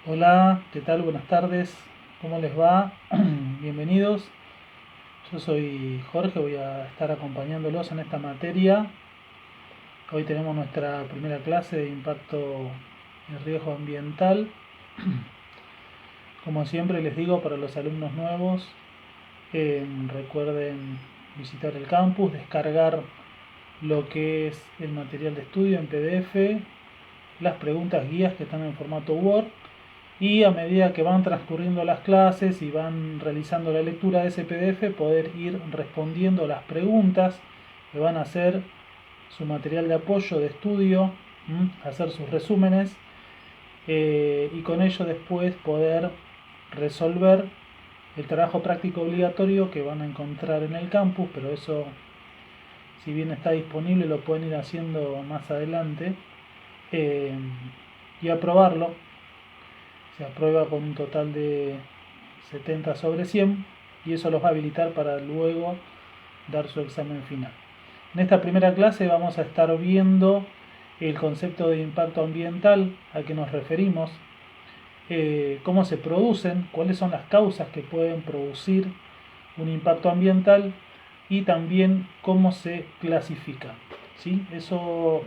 Hola, ¿qué tal? Buenas tardes, ¿cómo les va? Bienvenidos. Yo soy Jorge, voy a estar acompañándolos en esta materia. Hoy tenemos nuestra primera clase de impacto y riesgo ambiental. Como siempre les digo, para los alumnos nuevos, recuerden visitar el campus, descargar lo que es el material de estudio en PDF, las preguntas guías que están en formato Word. Y a medida que van transcurriendo las clases y van realizando la lectura de ese PDF, poder ir respondiendo las preguntas que van a hacer su material de apoyo, de estudio, hacer sus resúmenes, y con ello después poder resolver el trabajo práctico obligatorio que van a encontrar en el campus, pero eso, si bien está disponible, lo pueden ir haciendo más adelante, eh, y aprobarlo. Se aprueba con un total de 70 sobre 100 y eso los va a habilitar para luego dar su examen final. En esta primera clase vamos a estar viendo el concepto de impacto ambiental, a qué nos referimos, cómo se producen, cuáles son las causas que pueden producir un impacto ambiental y también cómo se clasifica. ¿Sí? Eso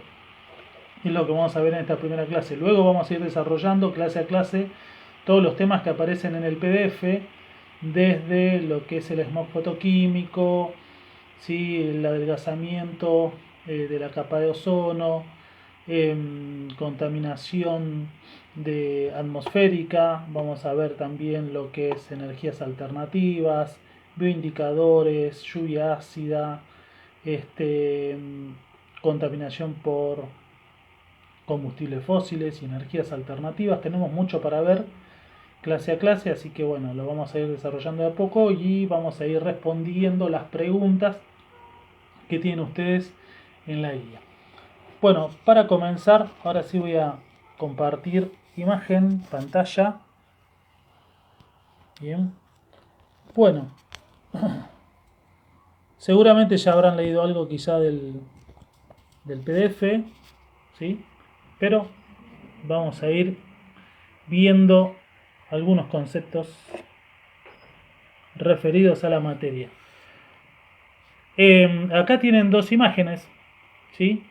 es lo que vamos a ver en esta primera clase. Luego vamos a ir desarrollando clase a clase todos los temas que aparecen en el PDF, desde lo que es el smog fotoquímico, ¿sí? El adelgazamiento de la capa de ozono, contaminación atmosférica. Vamos a ver también lo que es energías alternativas, bioindicadores, lluvia ácida, contaminación por combustibles fósiles y energías alternativas. Tenemos mucho para ver clase a clase, así que bueno, lo vamos a ir desarrollando de a poco y vamos a ir respondiendo las preguntas que tienen ustedes en la guía. Bueno, para comenzar, ahora sí voy a compartir imagen, pantalla. Bien. Bueno, seguramente ya habrán leído algo quizá del PDF, ¿sí? Pero vamos a ir viendo algunos conceptos referidos a la materia. Acá tienen dos imágenes, ¿sí?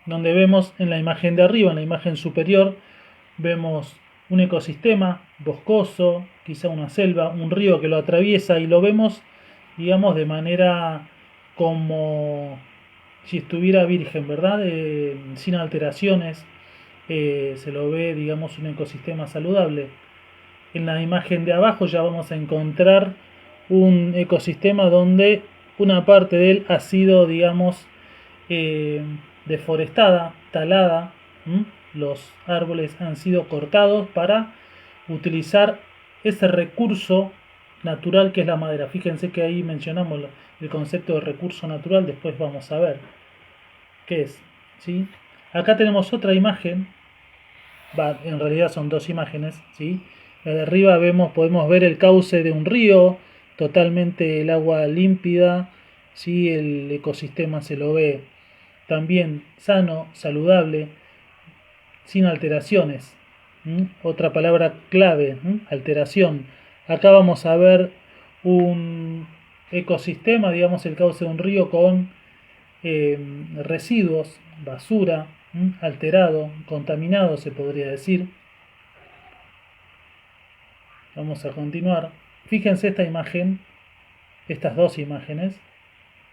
Donde vemos en la imagen de arriba, en la imagen superior, vemos un ecosistema boscoso, quizá una selva, un río que lo atraviesa y lo vemos, digamos, de manera como si estuviera virgen, ¿verdad? Sin alteraciones, se lo ve, digamos, un ecosistema saludable. En la imagen de abajo ya vamos a encontrar un ecosistema donde una parte de él ha sido, digamos, eh, deforestada, talada. Los árboles han sido cortados para utilizar ese recurso natural que es la madera. Fíjense que ahí mencionamos el concepto de recurso natural, después vamos a ver qué es. ¿Sí? Acá tenemos otra imagen, en realidad son dos imágenes, ¿sí? La de arriba podemos ver el cauce de un río, totalmente el agua límpida, ¿sí? El ecosistema se lo ve también sano, saludable, sin alteraciones. Otra palabra clave, alteración. Acá vamos a ver un ecosistema, digamos el cauce de un río con residuos, basura, alterado, contaminado se podría decir. Vamos a continuar. Fíjense esta imagen, estas dos imágenes.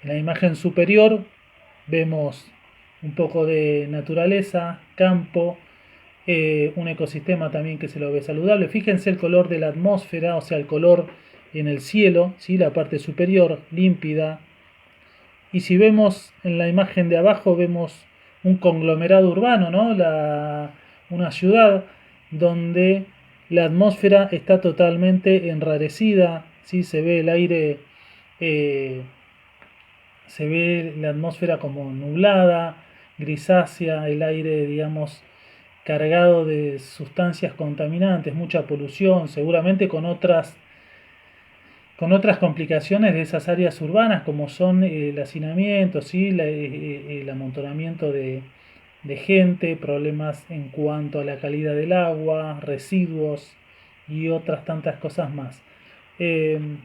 En la imagen superior vemos un poco de naturaleza, campo, un ecosistema también que se lo ve saludable. Fíjense el color de la atmósfera, o sea, el color en el cielo, ¿sí? La parte superior límpida. Y si vemos en la imagen de abajo, vemos un conglomerado urbano, ¿no? Una ciudad donde la atmósfera está totalmente enrarecida, ¿sí? Se ve el aire, eh, se ve la atmósfera como nublada, grisácea, el aire, digamos, cargado de sustancias contaminantes, mucha polución, seguramente con otras complicaciones de esas áreas urbanas como son el hacinamiento, ¿sí? El amontonamiento de de gente, problemas en cuanto a la calidad del agua, residuos y otras tantas cosas más. Eh,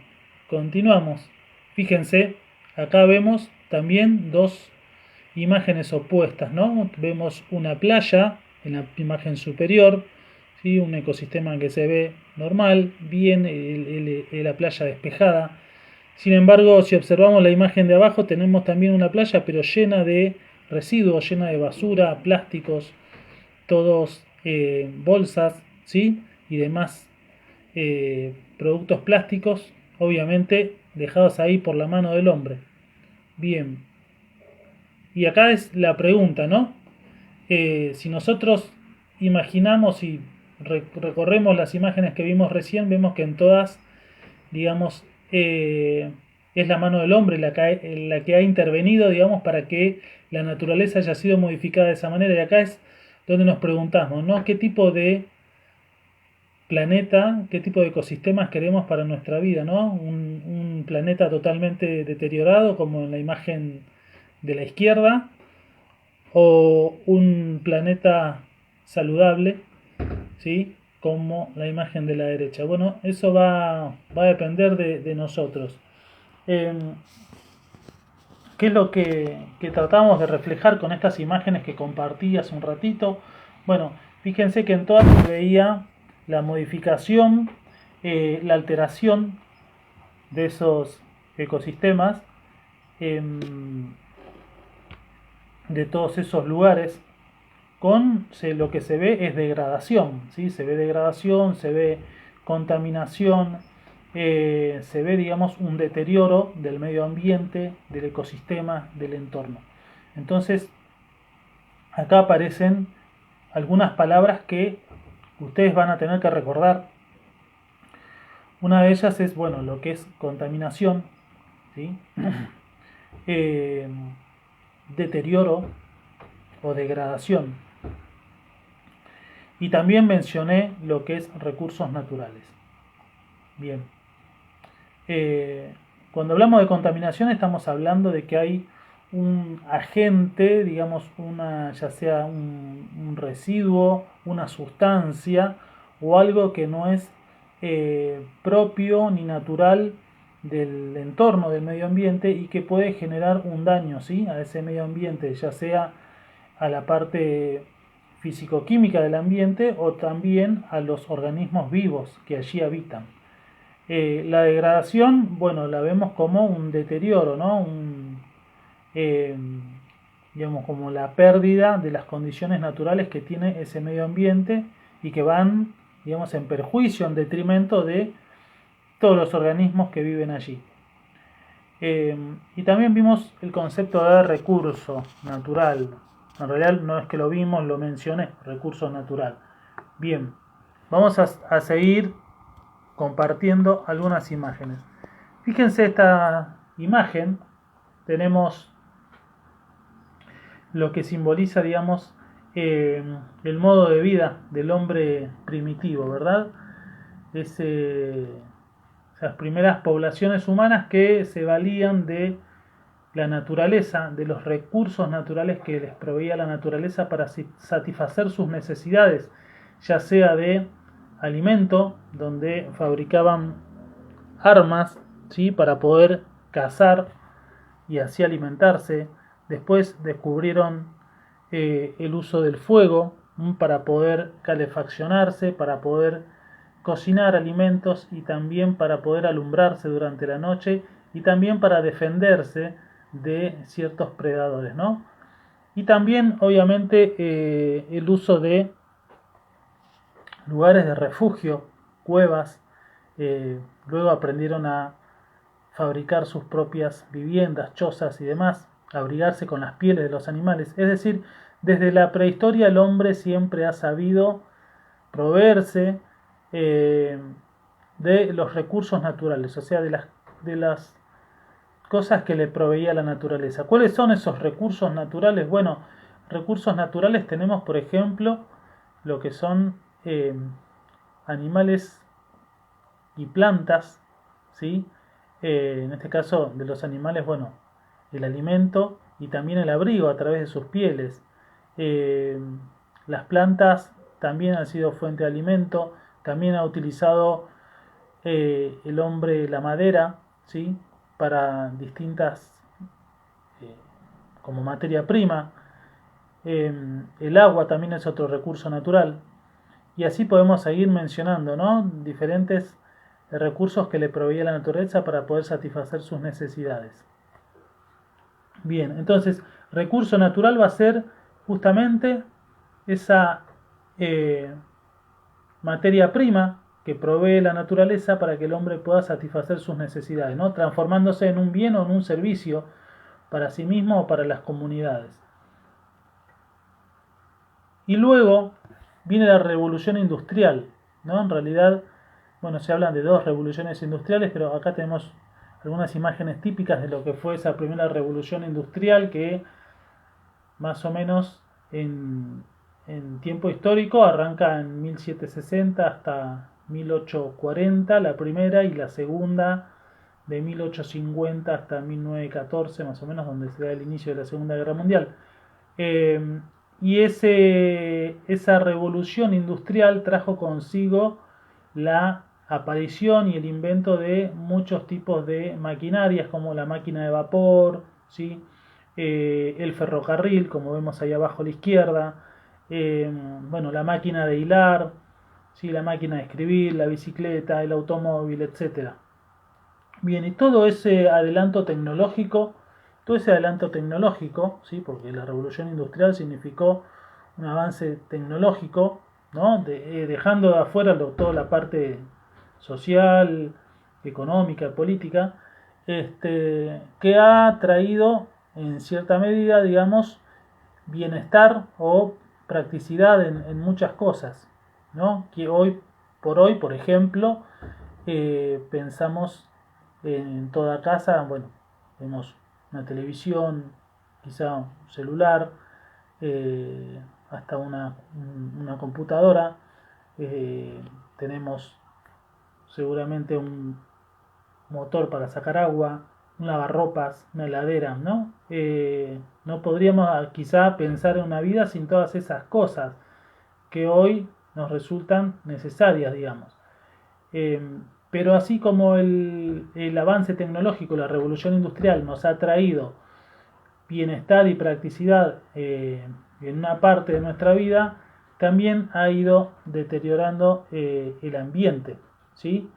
Continuamos. Fíjense, acá vemos también dos imágenes opuestas, ¿no? Vemos una playa en la imagen superior, ¿sí? Un ecosistema que se ve normal, bien, la playa despejada. Sin embargo, si observamos la imagen de abajo, tenemos también una playa, pero llena de residuos, llena de basura, plásticos, todos bolsas, ¿sí? Y demás productos plásticos, obviamente dejados ahí por la mano del hombre. Bien, y acá es la pregunta, ¿no? Si nosotros imaginamos y recorremos las imágenes que vimos recién, vemos que en todas, digamos, es la mano del hombre la que ha intervenido, digamos, para que la naturaleza haya sido modificada de esa manera. Y acá es donde nos preguntamos, ¿no? ¿Qué tipo de planeta, qué tipo de ecosistemas queremos para nuestra vida, ¿no? Un planeta totalmente deteriorado, como en la imagen de la izquierda, o un planeta saludable, ¿sí? Como la imagen de la derecha. Bueno, eso va a depender de nosotros. Eh, ¿Qué es lo que tratamos de reflejar con estas imágenes que compartí hace un ratito? Bueno, fíjense que en todas se veía la modificación, la alteración de esos ecosistemas, de todos esos lugares, lo que se ve es degradación, ¿sí? Se ve degradación, se ve contaminación, se ve, digamos, un deterioro del medio ambiente, del ecosistema, del entorno. Entonces, acá aparecen algunas palabras que ustedes van a tener que recordar. Una de ellas es, bueno, lo que es contaminación, ¿sí? eh, Deterioro o degradación. Y también mencioné lo que es recursos naturales. Bien. Cuando hablamos de contaminación estamos hablando de que hay un agente, digamos, ya sea un residuo, una sustancia o algo que no es propio ni natural del entorno, del medio ambiente y que puede generar un daño, ¿sí? A ese medio ambiente, ya sea a la parte físico-química del ambiente o también a los organismos vivos que allí habitan. La degradación, bueno, la vemos como un deterioro, ¿no? Eh, digamos, como la pérdida de las condiciones naturales que tiene ese medio ambiente y que van, digamos, en perjuicio, en detrimento de todos los organismos que viven allí. Y también vimos el concepto de recurso natural. En realidad no es que lo vimos, lo mencioné, recurso natural. Bien, vamos a seguir compartiendo algunas imágenes. Fíjense esta imagen, tenemos lo que simboliza, digamos, el modo de vida del hombre primitivo, ¿verdad? Esas primeras poblaciones humanas que se valían de la naturaleza, de los recursos naturales que les proveía la naturaleza para satisfacer sus necesidades, ya sea de alimento, donde fabricaban armas, ¿sí? Para poder cazar y así alimentarse. Después descubrieron el uso del fuego para poder calefaccionarse, para poder cocinar alimentos y también para poder alumbrarse durante la noche y también para defenderse de ciertos predadores, ¿no? Y también, obviamente, el uso de lugares de refugio, cuevas. Luego aprendieron a fabricar sus propias viviendas, chozas y demás, abrigarse con las pieles de los animales. Es decir, desde la prehistoria el hombre siempre ha sabido proveerse de los recursos naturales, o sea, de las cosas que le proveía la naturaleza. ¿Cuáles son esos recursos naturales? Bueno, recursos naturales tenemos, por ejemplo, lo que son animales y plantas, ¿sí? En este caso de los animales, bueno, el alimento y también el abrigo a través de sus pieles. Eh, las plantas también han sido fuente de alimento, también ha utilizado el hombre la madera, ¿sí? Para distintas, eh, como materia prima. El agua también es otro recurso natural. Y así podemos seguir mencionando, ¿no? Diferentes recursos que le proveía la naturaleza para poder satisfacer sus necesidades. Bien, entonces, recurso natural va a ser justamente esa eh, materia prima que provee la naturaleza para que el hombre pueda satisfacer sus necesidades, ¿no? Transformándose en un bien o en un servicio para sí mismo o para las comunidades. Y luego viene la revolución industrial, ¿no? En realidad, bueno, se hablan de dos revoluciones industriales, pero acá tenemos algunas imágenes típicas de lo que fue esa primera revolución industrial que más o menos en tiempo histórico arranca en 1760 hasta 1840 la primera y la segunda de 1850 hasta 1914 más o menos, donde se da el inicio de la Segunda Guerra Mundial. Eh, y esa revolución industrial trajo consigo la aparición y el invento de muchos tipos de maquinarias como la máquina de vapor, ¿sí? El ferrocarril, como vemos ahí abajo a la izquierda, bueno, la máquina de hilar, ¿sí? La máquina de escribir, la bicicleta, el automóvil, etcétera. Bien, y todo ese adelanto tecnológico, ¿sí? Porque la revolución industrial significó un avance tecnológico, ¿no? Dejando de afuera toda la parte social, económica, política, que ha traído en cierta medida, digamos, bienestar o practicidad en muchas cosas, ¿no? Que hoy por hoy, por ejemplo, pensamos en toda casa, bueno, tenemos una televisión, quizá un celular, hasta una computadora, tenemos seguramente un motor para sacar agua, un lavarropas, una heladera, ¿no? No podríamos quizá pensar en una vida sin todas esas cosas que hoy nos resultan necesarias, digamos. Eh, pero así como el avance tecnológico, la revolución industrial nos ha traído bienestar y practicidad en una parte de nuestra vida, también ha ido deteriorando el ambiente, ¿sí?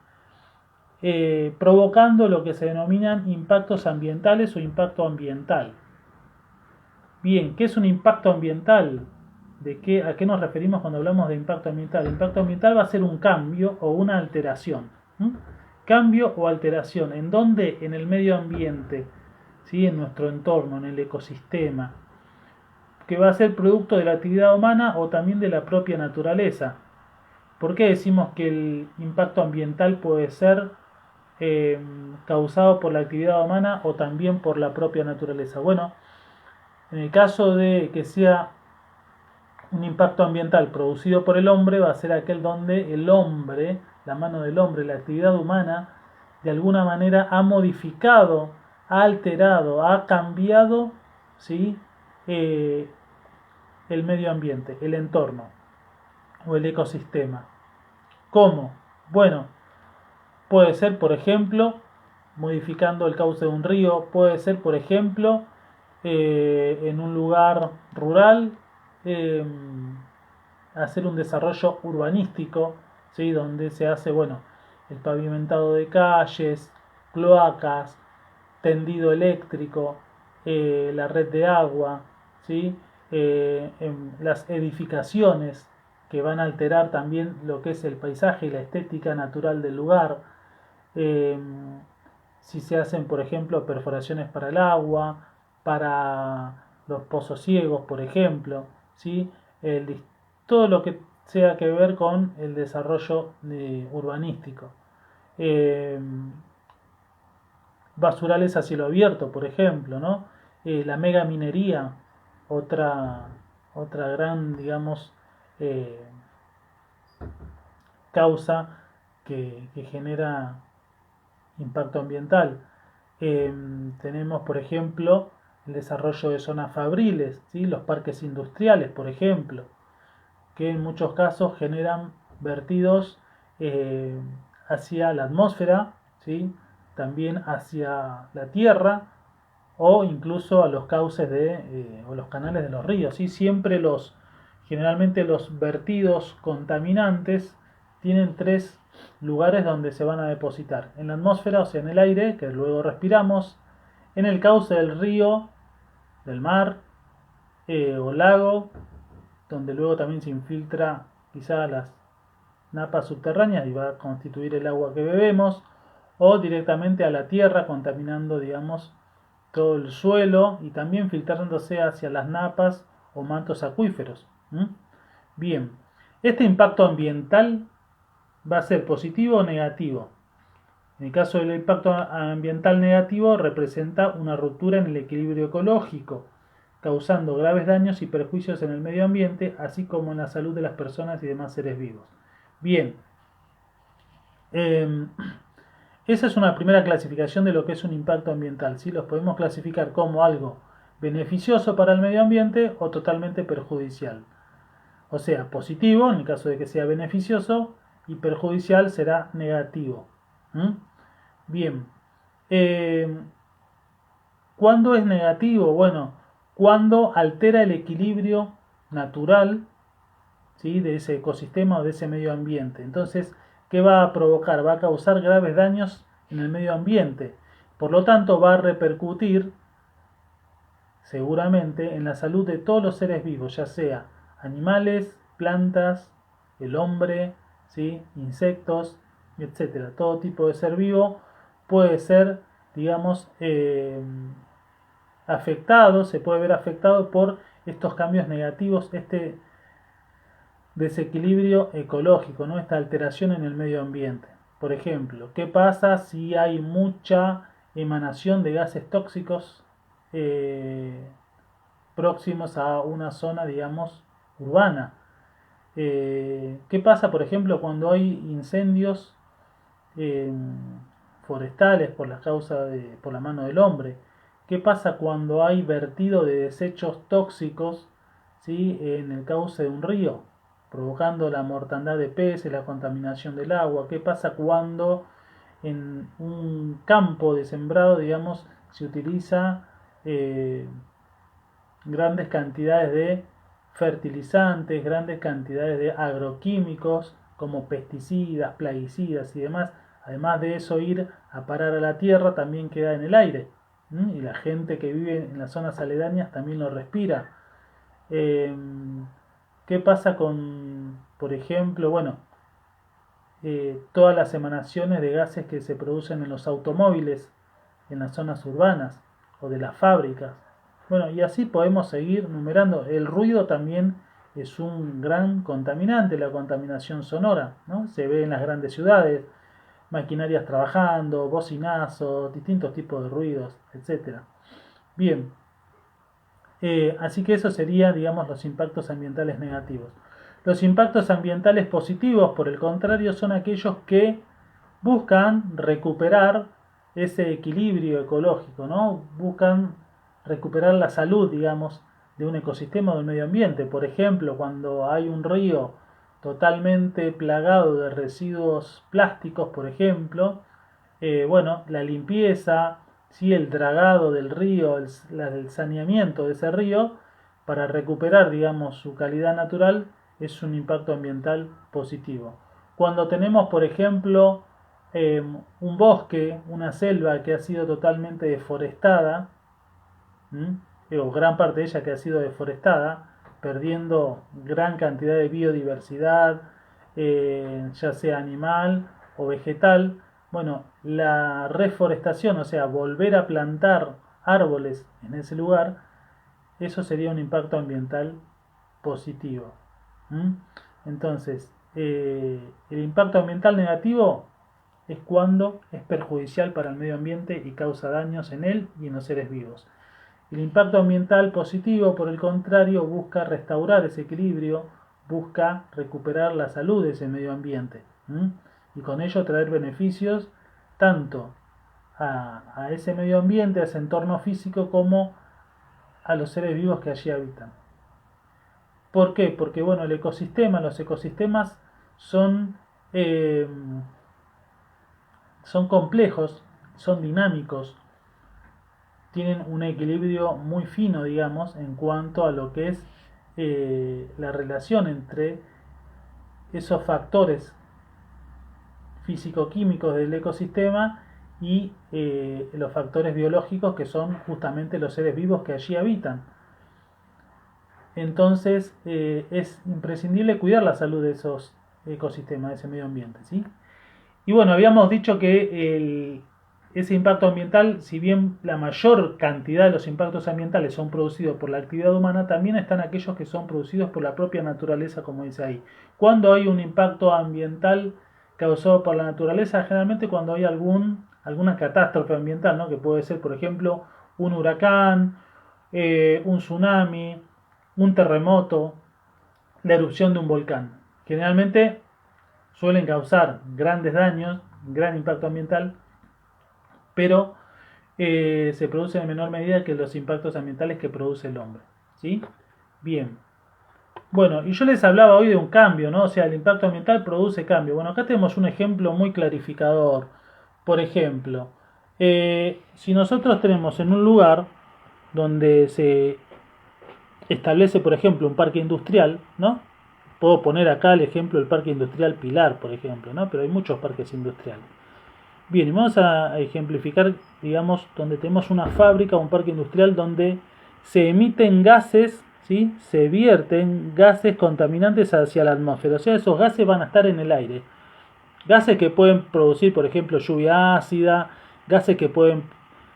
Provocando lo que se denominan impactos ambientales o impacto ambiental. Bien, ¿qué es un impacto ambiental? ¿A qué nos referimos cuando hablamos de impacto ambiental? El impacto ambiental va a ser un cambio o una alteración. Cambio o alteración. ¿En dónde? En el medio ambiente, ¿sí? En nuestro entorno, en el ecosistema, que va a ser producto de la actividad humana o también de la propia naturaleza. ¿Por qué decimos que el impacto ambiental puede ser causado por la actividad humana o también por la propia naturaleza? Bueno, en el caso de que sea un impacto ambiental producido por el hombre, va a ser aquel donde el hombre, la mano del hombre, la actividad humana, de alguna manera ha modificado, ha alterado, ha cambiado, ¿sí? Eh, el medio ambiente, el entorno o el ecosistema. ¿Cómo? Bueno, puede ser, por ejemplo, modificando el cauce de un río, puede ser, por ejemplo, en un lugar rural, eh, hacer un desarrollo urbanístico, ¿sí? Donde se hace, bueno, el pavimentado de calles, cloacas, tendido eléctrico, la red de agua, ¿sí? Las edificaciones que van a alterar también lo que es el paisaje y la estética natural del lugar. Eh, si se hacen, por ejemplo, perforaciones para el agua, para los pozos ciegos, por ejemplo, ¿sí? Todo lo que sea que ver con el desarrollo urbanístico. Eh, Basurales a cielo abierto, por ejemplo, ¿no? La mega minería, otra, otra gran, digamos, eh, causa que genera impacto ambiental. Tenemos, por ejemplo, el desarrollo de zonas fabriles, ¿sí? Los parques industriales, por ejemplo, que en muchos casos generan vertidos eh, hacia la atmósfera, ¿sí? También hacia la tierra o incluso a los cauces o los canales de los ríos, ¿sí? Generalmente los vertidos contaminantes tienen tres lugares donde se van a depositar: en la atmósfera, o sea, en el aire, que luego respiramos; en el cauce del río, del mar o lago, donde luego también se infiltra quizá las napas subterráneas y va a constituir el agua que bebemos; o directamente a la tierra, contaminando, digamos, todo el suelo y también filtrándose hacia las napas o mantos acuíferos. Bien, este impacto ambiental va a ser positivo o negativo. En el caso del impacto ambiental negativo, representa una ruptura en el equilibrio ecológico, causando graves daños y perjuicios en el medio ambiente, así como en la salud de las personas y demás seres vivos. Bien, esa es una primera clasificación de lo que es un impacto ambiental, ¿sí? Los podemos clasificar como algo beneficioso para el medio ambiente o totalmente perjudicial. O sea, positivo en el caso de que sea beneficioso, y perjudicial será negativo. Bien. ¿Cuándo es negativo? Bueno, cuando altera el equilibrio natural, ¿sí? De ese ecosistema o de ese medio ambiente. Entonces, ¿qué va a provocar? Va a causar graves daños en el medio ambiente. Por lo tanto, va a repercutir seguramente en la salud de todos los seres vivos, ya sea animales, plantas, el hombre, ¿sí? Insectos, etcétera. Todo tipo de ser vivo puede ser, digamos, afectado, se puede ver afectado por estos cambios negativos, este desequilibrio ecológico, ¿no? Esta alteración en el medio ambiente. Por ejemplo, ¿qué pasa si hay mucha emanación de gases tóxicos próximos a una zona, digamos, urbana? ¿Qué pasa, por ejemplo, cuando hay incendios forestales por la mano del hombre? ¿Qué pasa cuando hay vertido de desechos tóxicos, ¿sí? En el cauce de un río, provocando la mortandad de peces, la contaminación del agua? ¿Qué pasa cuando en un campo de sembrado, digamos, se utiliza grandes cantidades de fertilizantes, grandes cantidades de agroquímicos como pesticidas, plaguicidas y demás? Además de eso, ir a parar a la tierra también queda en el aire, y la gente que vive en las zonas aledañas también lo respira. ¿Qué pasa con, por ejemplo, bueno, todas las emanaciones de gases que se producen en los automóviles, en las zonas urbanas o de las fábricas? Bueno, y así podemos seguir numerando. El ruido también es un gran contaminante, la contaminación sonora, ¿no? Se ve en las grandes ciudades, maquinarias trabajando, bocinazos, distintos tipos de ruidos, etcétera. Bien, así que eso sería, digamos, los impactos ambientales negativos. Los impactos ambientales positivos, por el contrario, son aquellos que buscan recuperar ese equilibrio ecológico, ¿no? Buscan recuperar la salud, digamos, de un ecosistema o del medio ambiente. Por ejemplo, cuando hay un río totalmente plagado de residuos plásticos, por ejemplo, bueno, la limpieza, ¿sí? El dragado del río, el saneamiento de ese río para recuperar, digamos, su calidad natural, es un impacto ambiental positivo. Cuando tenemos, por ejemplo, un bosque, una selva que ha sido totalmente deforestada, o gran parte de ella que ha sido deforestada, perdiendo gran cantidad de biodiversidad, ya sea animal o vegetal. Bueno, la reforestación, o sea, volver a plantar árboles en ese lugar, eso sería un impacto ambiental positivo. Entonces, el impacto ambiental negativo es cuando es perjudicial para el medio ambiente y causa daños en él y en los seres vivos. El impacto ambiental positivo, por el contrario, busca restaurar ese equilibrio, busca recuperar la salud de ese medio ambiente, y con ello traer beneficios tanto a ese medio ambiente, a ese entorno físico, como a los seres vivos que allí habitan. ¿Por qué? Porque bueno, los ecosistemas son, eh, son complejos, son dinámicos, tienen un equilibrio muy fino, digamos, en cuanto a lo que es la relación entre esos factores físico-químicos del ecosistema y los factores biológicos que son justamente los seres vivos que allí habitan. Entonces es imprescindible cuidar la salud de esos ecosistemas, de ese medio ambiente, ¿sí? Y bueno, habíamos dicho que ese impacto ambiental, si bien la mayor cantidad de los impactos ambientales son producidos por la actividad humana, también están aquellos que son producidos por la propia naturaleza, como dice ahí. Cuando hay un impacto ambiental causado por la naturaleza, generalmente cuando hay alguna catástrofe ambiental, ¿no? Que puede ser, por ejemplo, un huracán, un tsunami, un terremoto, la erupción de un volcán. Generalmente suelen causar grandes daños, gran impacto ambiental, pero se producen en menor medida que los impactos ambientales que produce el hombre, ¿sí? Bien. Bueno, y yo les hablaba hoy de un cambio, ¿no? O sea, el impacto ambiental produce cambio. Bueno, acá tenemos un ejemplo muy clarificador. Por ejemplo, si nosotros tenemos en un lugar donde se establece, por ejemplo, un parque industrial, ¿no? Puedo poner acá el ejemplo del parque industrial Pilar, por ejemplo, ¿no? Pero hay muchos parques industriales. Bien, y vamos a ejemplificar, digamos, donde tenemos una fábrica o un parque industrial donde se emiten gases, ¿sí? Se vierten gases contaminantes hacia la atmósfera. O sea, esos gases van a estar en el aire. Gases que pueden producir, por ejemplo, lluvia ácida, gases que pueden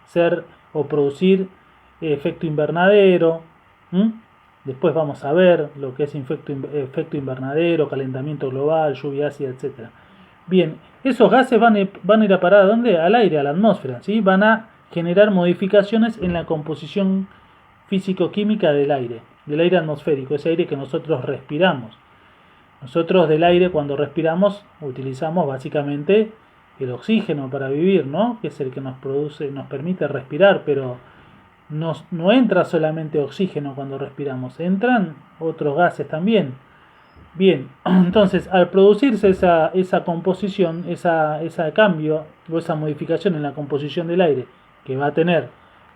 ser o producir efecto invernadero. ¿Mm? Después vamos a ver lo que es efecto invernadero, calentamiento global, lluvia ácida, etc. Bien, esos gases van a ir a parar ¿a dónde? Al aire, a la atmósfera, ¿sí? Van a generar modificaciones en la composición físico-química del aire atmosférico, ese aire que nosotros respiramos. Nosotros del aire cuando respiramos utilizamos básicamente el oxígeno para vivir, ¿no? Que es el que nos permite respirar, pero no entra solamente oxígeno cuando respiramos, entran otros gases también. Bien, entonces al producirse esa composición, ese cambio o esa modificación en la composición del aire, que va a tener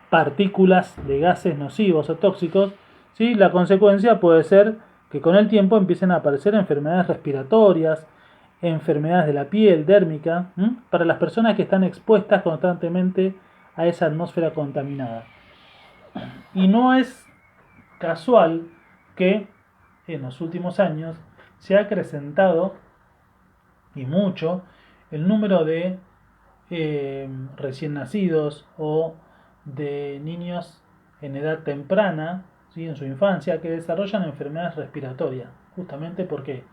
partículas de gases nocivos o tóxicos, ¿sí? La consecuencia puede ser que con el tiempo empiecen a aparecer enfermedades respiratorias, enfermedades de la piel, dérmica, para las personas que están expuestas constantemente a esa atmósfera contaminada. Y no es casual que en los últimos años se ha acrecentado y mucho el número de recién nacidos o de niños en edad temprana, ¿sí? En su infancia, que desarrollan enfermedades respiratorias. Justamente porque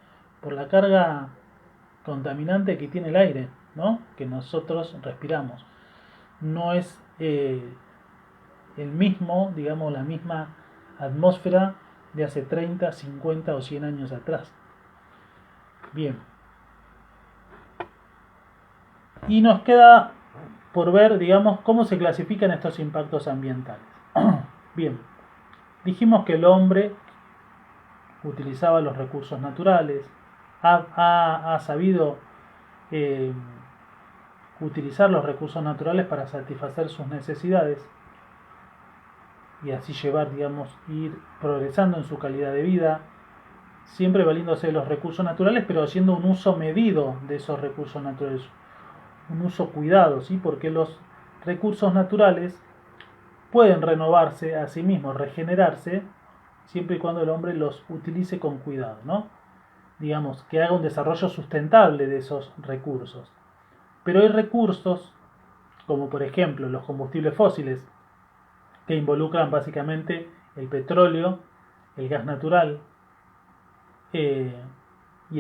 por la carga contaminante que tiene el aire, ¿no? Que nosotros respiramos. No es el mismo, digamos, la misma atmósfera de hace 30, 50 o 100 años atrás. Bien. Y nos queda por ver, digamos, cómo se clasifican estos impactos ambientales. Bien, dijimos que el hombre utilizaba los recursos naturales, ha sabido utilizar los recursos naturales para satisfacer sus necesidades y así llevar, digamos, ir progresando en su calidad de vida, siempre valiéndose de los recursos naturales, pero haciendo un uso medido de esos recursos naturales, un uso cuidado, ¿sí? Porque los recursos naturales pueden renovarse a sí mismos, regenerarse, siempre y cuando el hombre los utilice con cuidado, ¿no? Digamos, que haga un desarrollo sustentable de esos recursos. Pero hay recursos, como por ejemplo los combustibles fósiles, que involucran básicamente el petróleo, el gas natural y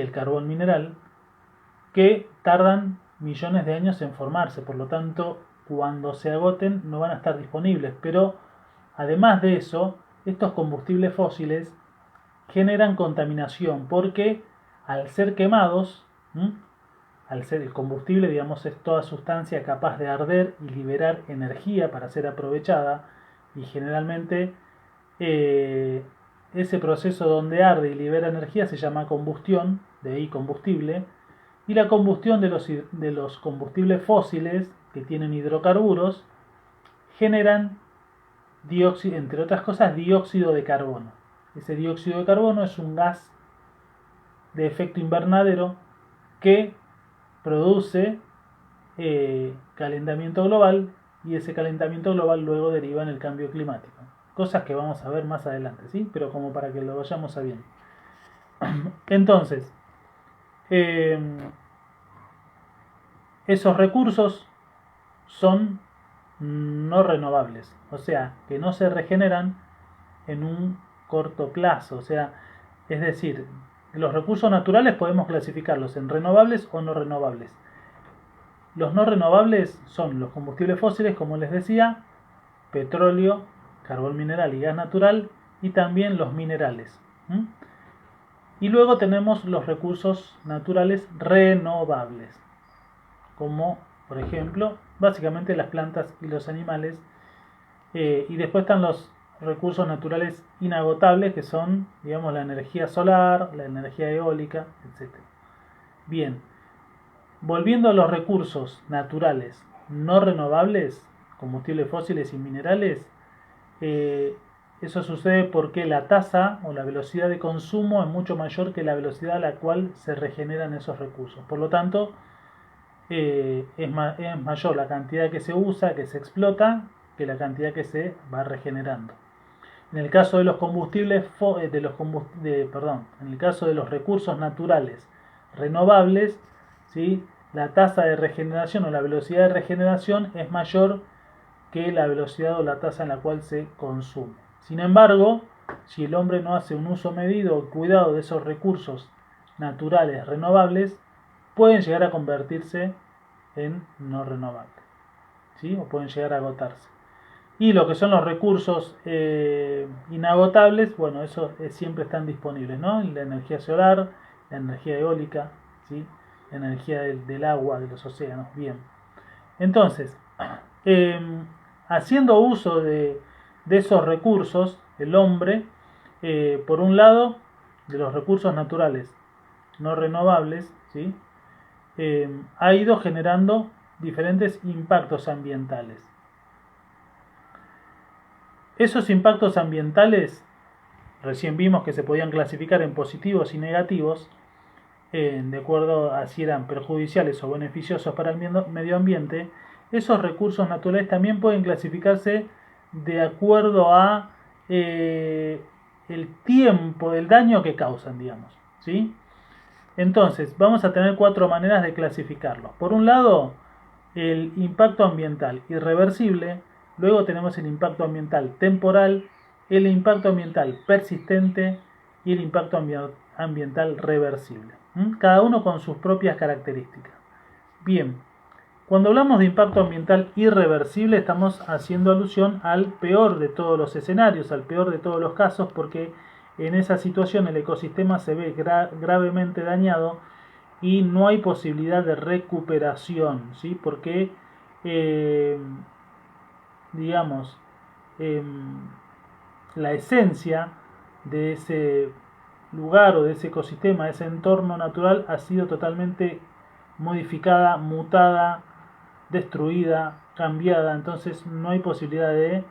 el carbón mineral, que tardan millones de años en formarse, por lo tanto, cuando se agoten no van a estar disponibles. Pero además de eso, estos combustibles fósiles generan contaminación porque al ser quemados, al ser el combustible, digamos, es toda sustancia capaz de arder y liberar energía para ser aprovechada, y generalmente ese proceso donde arde y libera energía se llama combustión, de ahí combustible, y la combustión de los combustibles fósiles que tienen hidrocarburos generan dióxido, entre otras cosas, dióxido de carbono. Ese dióxido de carbono es un gas de efecto invernadero que produce calentamiento global, y ese calentamiento global luego deriva en el cambio climático. Cosas que vamos a ver más adelante, ¿sí? Pero como para que lo vayamos sabiendo. Entonces, esos recursos son no renovables, o sea, que no se regeneran en un corto plazo, o sea, es decir, los recursos naturales podemos clasificarlos en renovables o no renovables. Los no renovables son los combustibles fósiles, como les decía, petróleo, carbón mineral y gas natural, y también los minerales. Y luego tenemos los recursos naturales renovables, como por ejemplo, básicamente las plantas y los animales. Y después están los recursos naturales inagotables, que son, digamos, la energía solar, la energía eólica, etc. Bien, volviendo a los recursos naturales no renovables, combustibles fósiles y minerales, eso sucede porque la tasa o la velocidad de consumo es mucho mayor que la velocidad a la cual se regeneran esos recursos. Por lo tanto, es mayor la cantidad que se usa, que se explota, que la cantidad que se va regenerando. En el caso de los combustibles, en el caso de los recursos naturales renovables, ¿sí? La tasa de regeneración o la velocidad de regeneración es mayor que la velocidad o la tasa en la cual se consume. Sin embargo, si el hombre no hace un uso medido o cuidado de esos recursos naturales renovables, pueden llegar a convertirse en no renovables, ¿sí? O pueden llegar a agotarse. Y lo que son los recursos inagotables, bueno, esos siempre están disponibles, ¿no? La energía solar, la energía eólica, ¿sí? La energía del agua, de los océanos, bien. Entonces, haciendo uso de esos recursos, el hombre, por un lado, de los recursos naturales no renovables, ¿sí? Ha ido generando diferentes impactos ambientales. Esos impactos ambientales, recién vimos que se podían clasificar en positivos y negativos, de acuerdo a si eran perjudiciales o beneficiosos para el medio ambiente. Esos recursos naturales también pueden clasificarse de acuerdo a el tiempo, el daño que causan, digamos, ¿sí? Entonces, vamos a tener 4 maneras de clasificarlos. Por un lado, el impacto ambiental irreversible. Luego tenemos el impacto ambiental temporal, el impacto ambiental persistente y el impacto ambiental reversible. Cada uno con sus propias características. Bien, cuando hablamos de impacto ambiental irreversible estamos haciendo alusión al peor de todos los escenarios, al peor de todos los casos, porque en esa situación el ecosistema se ve gravemente dañado y no hay posibilidad de recuperación, ¿sí? Porque digamos, la esencia de ese lugar o de ese ecosistema, de ese entorno natural, ha sido totalmente modificada, mutada, destruida, cambiada. Entonces no hay posibilidad de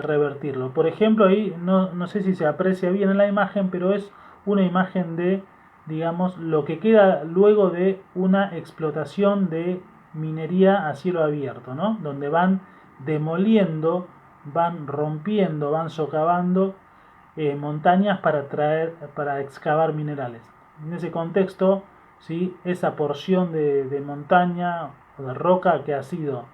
revertirlo. Por ejemplo, ahí no sé si se aprecia bien en la imagen, pero es una imagen de, digamos, lo que queda luego de una explotación de minería a cielo abierto, ¿no? Donde van demoliendo, van rompiendo, van socavando montañas para excavar minerales. En ese contexto, ¿sí? Esa porción de montaña o de roca que ha sido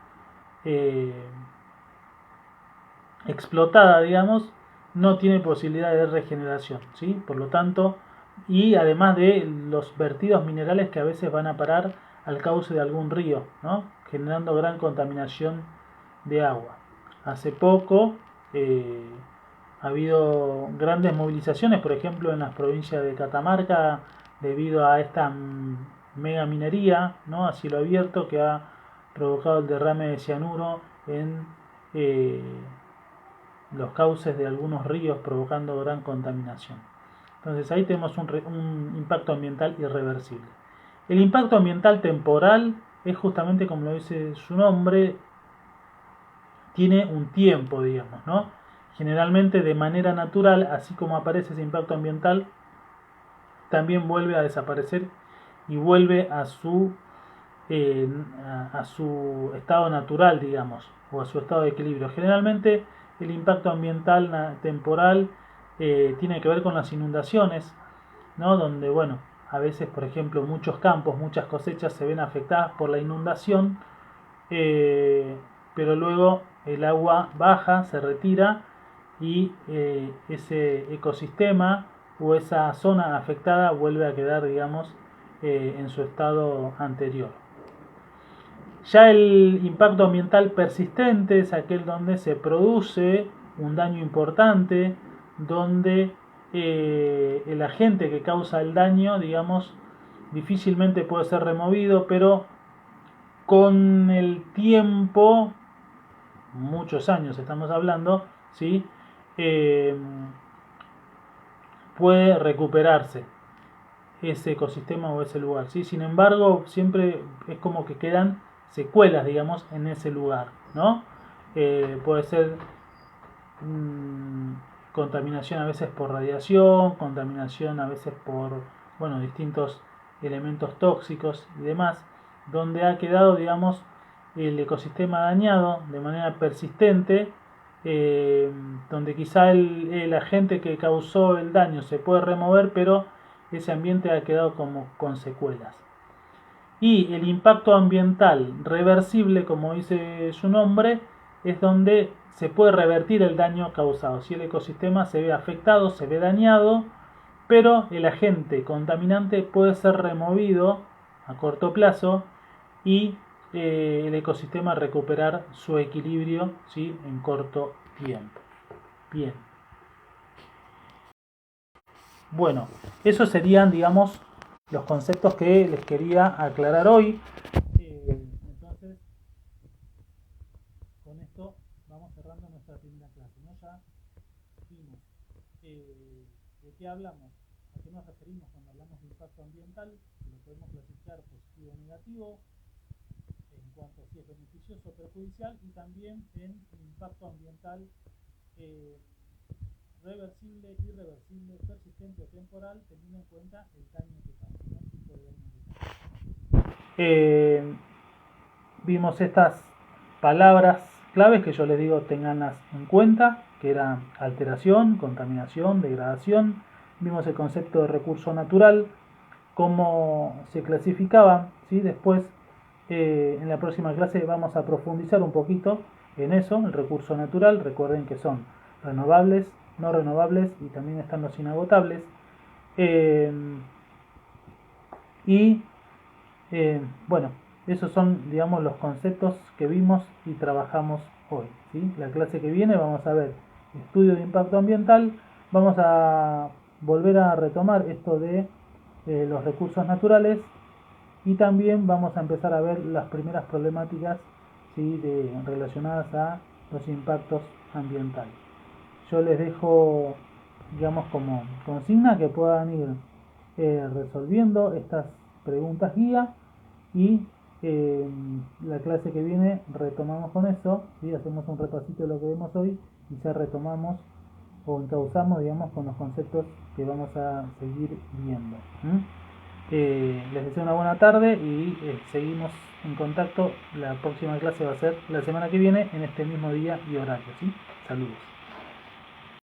explotada, digamos, no tiene posibilidad de regeneración, ¿sí? Por lo tanto, y además de los vertidos minerales que a veces van a parar al cauce de algún río, ¿no? Generando gran contaminación de agua. Hace poco ha habido grandes movilizaciones, por ejemplo en las provincias de Catamarca, debido a esta mega minería, ¿no? A cielo abierto, que ha provocado el derrame de cianuro en los cauces de algunos ríos provocando gran contaminación. Entonces ahí tenemos un impacto ambiental irreversible. El impacto ambiental temporal es justamente como lo dice su nombre, tiene un tiempo, digamos, ¿no? Generalmente de manera natural, así como aparece ese impacto ambiental, también vuelve a desaparecer y vuelve a su estado natural, digamos, o a su estado de equilibrio. Generalmente el impacto ambiental temporal tiene que ver con las inundaciones, ¿no? Donde, bueno, a veces, por ejemplo, muchos campos, muchas cosechas se ven afectadas por la inundación, pero luego el agua baja, se retira y ese ecosistema o esa zona afectada vuelve a quedar, digamos, en su estado anterior. Ya el impacto ambiental persistente es aquel donde se produce un daño importante, donde el agente que causa el daño, digamos, difícilmente puede ser removido, pero con el tiempo, muchos años estamos hablando, ¿sí? Puede recuperarse ese ecosistema o ese lugar, ¿sí? Sin embargo, siempre es como que quedan secuelas, digamos, en ese lugar, ¿no? Puede ser contaminación a veces por radiación, contaminación a veces por, bueno, distintos elementos tóxicos y demás, donde ha quedado, digamos, el ecosistema dañado de manera persistente, donde quizá el agente que causó el daño se puede remover, pero ese ambiente ha quedado como con secuelas. Y el impacto ambiental reversible, como dice su nombre, es donde se puede revertir el daño causado. Si el ecosistema se ve afectado, se ve dañado, pero el agente contaminante puede ser removido a corto plazo y el ecosistema recuperar su equilibrio, ¿sí? En corto tiempo. Bien. Bueno, esos serían, digamos, los conceptos que les quería aclarar hoy. Entonces, con esto vamos cerrando nuestra primera clase, ¿no? Ya vimos de qué hablamos, a qué nos referimos cuando hablamos de impacto ambiental, que lo podemos clasificar positivo o negativo, en cuanto a si es beneficioso o perjudicial, y también en el impacto ambiental reversible, irreversible, persistente o temporal, teniendo en cuenta el daño que causa, ¿no? El tipo de daño que causa. Vimos estas palabras claves que yo les digo tenganlas en cuenta, que eran alteración, contaminación, degradación. Vimos el concepto de recurso natural, cómo se clasificaba, ¿sí? Después en la próxima clase vamos a profundizar un poquito en eso, el recurso natural. Recuerden que son renovables, no renovables y también están los inagotables. Bueno, esos son, digamos, los conceptos que vimos y trabajamos hoy, ¿sí? La clase que viene vamos a ver estudio de impacto ambiental, vamos a volver a retomar esto de los recursos naturales y también vamos a empezar a ver las primeras problemáticas, ¿sí? Relacionadas a los impactos ambientales. Yo les dejo, digamos, como consigna que puedan ir resolviendo estas preguntas guía y la clase que viene retomamos con eso, ¿sí? Hacemos un repasito de lo que vemos hoy y ya retomamos o encauzamos, digamos, con los conceptos que vamos a seguir viendo. Les deseo una buena tarde y seguimos en contacto. La próxima clase va a ser la semana que viene en este mismo día y horario, ¿sí? Saludos.